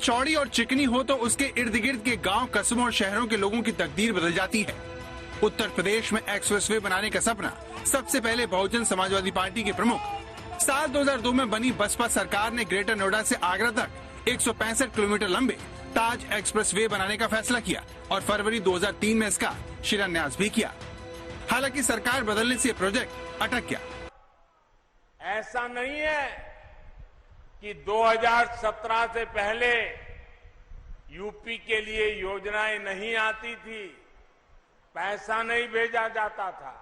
चौड़ी और चिकनी हो तो उसके इर्द गिर्द के गांव, कस्बों और शहरों के लोगों की तकदीर बदल जाती है। उत्तर प्रदेश में एक्सप्रेसवे बनाने का सपना सबसे पहले बहुजन समाजवादी पार्टी के प्रमुख साल 2002 में बनी बसपा सरकार ने ग्रेटर नोएडा से आगरा तक 165 किलोमीटर लंबे ताज एक्सप्रेसवे बनाने का फैसला किया और फरवरी 2003 में इसका शिलान्यास भी किया। हालांकि सरकार बदलने से प्रोजेक्ट अटक गया। ऐसा नहीं है कि 2017 से पहले यूपी के लिए योजनाएं नहीं आती थी, पैसा नहीं भेजा जाता था।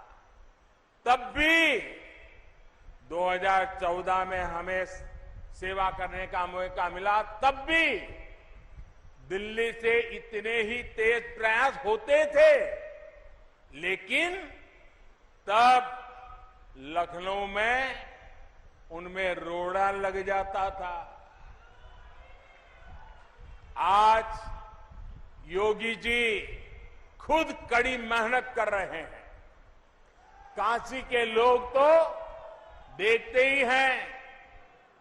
तब भी 2014 में हमें सेवा करने का मौका मिला, तब भी दिल्ली से इतने ही तेज प्रयास होते थे, लेकिन तब लखनऊ में उनमें रोड़ा लग जाता था। आज योगी जी खुद कड़ी मेहनत कर रहे हैं। काशी के लोग तो देखते ही हैं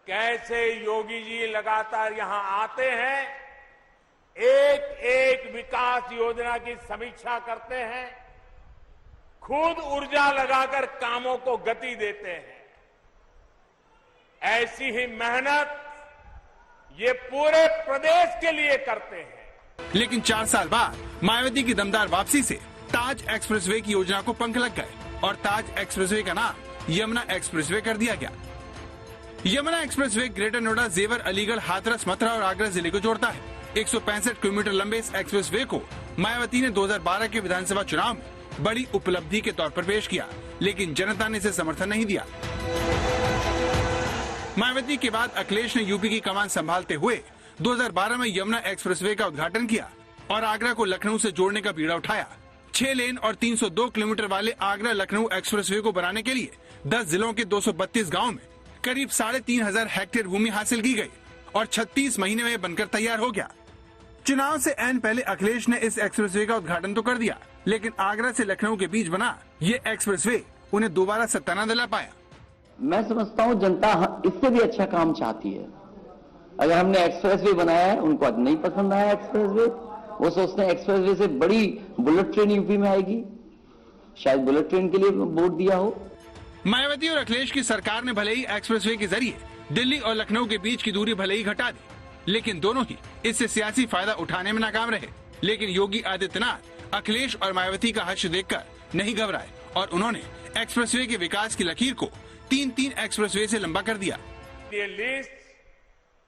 कैसे योगी जी लगातार यहां आते हैं, एक एक विकास योजना की समीक्षा करते हैं, खुद ऊर्जा लगाकर कामों को गति देते हैं। ऐसी ही मेहनत ये पूरे प्रदेश के लिए करते हैं। लेकिन 4 साल बाद मायावती की दमदार वापसी से ताज एक्सप्रेसवे की योजना को पंख लग गए और ताज एक्सप्रेसवे का नाम यमुना एक्सप्रेसवे कर दिया गया। यमुना एक्सप्रेसवे ग्रेटर नोएडा, जेवर, अलीगढ़, हाथरस, मथुरा और आगरा जिले को जोड़ता है। 165 किलोमीटर लंबे इस एक्सप्रेसवे को मायावती ने 2012 के विधानसभा चुनाव में बड़ी उपलब्धि के तौर पर पेश किया, लेकिन जनता ने इसे समर्थन नहीं दिया। मायावती के बाद अखिलेश ने यूपी की कमान संभालते हुए 2012 में यमुना एक्सप्रेसवे का उद्घाटन किया और आगरा को लखनऊ से जोड़ने का बीड़ा उठाया। 6 लेन और 302 किलोमीटर वाले आगरा लखनऊ एक्सप्रेसवे को बनाने के लिए 10 जिलों के 232 गाँव में करीब 3,500 हेक्टेयर भूमि हासिल की गई और 36 महीने में बनकर तैयार हो गया। चुनाव से ऐन पहले अखिलेश ने इस एक्सप्रेसवे का उद्घाटन तो कर दिया, लेकिन आगरा से लखनऊ के बीच बना ये एक्सप्रेसवे उन्हें दोबारा सत्ता न दिला पाया। मैं समझता हूं जनता इससे भी अच्छा काम चाहती है। अगर हमने एक्सप्रेसवे बनाया है, उनको आज नहीं पसंद आया एक्सप्रेसवे, वो सोचते हैं एक्सप्रेसवे से बड़ी बुलेट ट्रेन यूपी में आएगी, शायद बुलेट ट्रेन के लिए वोट दिया हो। मायावती और अखिलेश की सरकार ने भले ही एक्सप्रेसवे के जरिए दिल्ली और लखनऊ के बीच की दूरी भले ही घटा दी, लेकिन दोनों ही इससे सियासी फायदा उठाने में नाकाम रहे। लेकिन योगी आदित्यनाथ अखिलेश और मायावती का हश्र देखकर नहीं घबराए और उन्होंने एक्सप्रेसवे के विकास की लकीर को 3 एक्सप्रेसवे से लंबा कर दिया। ये लिस्ट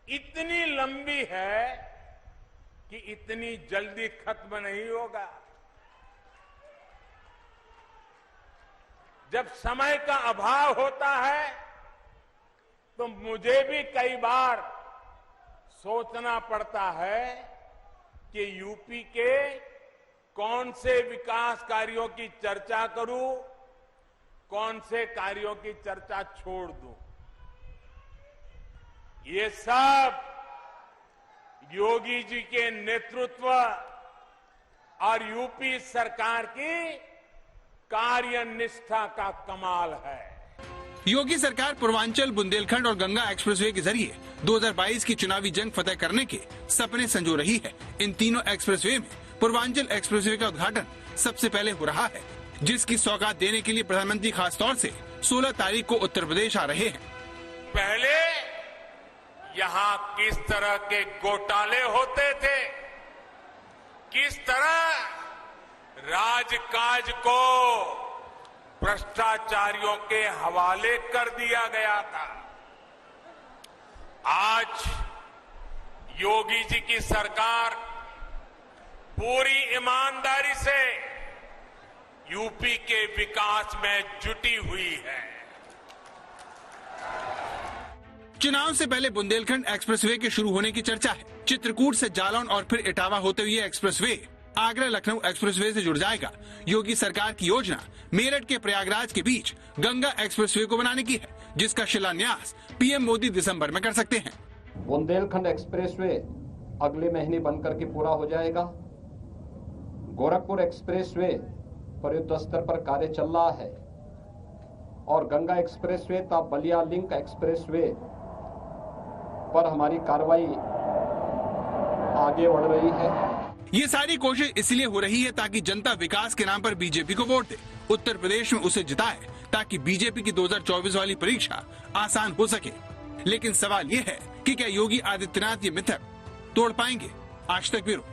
इतनी लंबी है कि इतनी जल्दी खत्म नहीं होगा। जब समय का अभाव होता है तो मुझे भी कई बार सोचना पड़ता है कि यूपी के कौन से विकास कार्यों की चर्चा करूं, कौन से कार्यों की चर्चा छोड़ दूं। ये सब योगी जी के नेतृत्व और यूपी सरकार की कार्यनिष्ठा का कमाल है। योगी सरकार पूर्वांचल, बुंदेलखंड और गंगा एक्सप्रेसवे के जरिए 2022 की चुनावी जंग फतह करने के सपने संजो रही है। इन तीनों एक्सप्रेसवे में पूर्वांचल एक्सप्रेसवे का उद्घाटन सबसे पहले हो रहा है, जिसकी सौगात देने के लिए प्रधानमंत्री खास तौर से 16 तारीख को उत्तर प्रदेश आ रहे हैं। पहले यहां किस तरह के घोटाले होते थे, किस तरह राजकाज को भ्रष्टाचारियों के हवाले कर दिया गया था, आज योगी जी की सरकार पूरी ईमानदारी से यूपी के विकास में जुटी हुई है। चुनाव से पहले बुंदेलखंड एक्सप्रेसवे के शुरू होने की चर्चा है। चित्रकूट से जालौन और फिर इटावा होते हुए एक्सप्रेसवे आगरा लखनऊ एक्सप्रेसवे से जुड़ जाएगा। योगी सरकार की योजना मेरठ के प्रयागराज के बीच गंगा एक्सप्रेसवे को बनाने की है, जिसका शिलान्यास पीएम मोदी दिसंबर में कर सकते हैं। बुंदेलखंड एक्सप्रेसवे अगले महीने बनकर के पूरा हो जाएगा। गोरखपुर एक्सप्रेसवे पर युद्ध स्तर पर कार्य चल रहा है और गंगा एक्सप्रेसवे तथा बलिया लिंक एक्सप्रेसवे पर हमारी कार्रवाई आगे बढ़ रही है। ये सारी कोशिश इसलिए हो रही है ताकि जनता विकास के नाम पर बीजेपी को वोट दे, उत्तर प्रदेश में उसे जिताए, ताकि बीजेपी की 2024 वाली परीक्षा आसान हो सके। लेकिन सवाल ये है कि क्या योगी आदित्यनाथ ये मिथक तोड़ पाएंगे? आज तक ब्यूरो।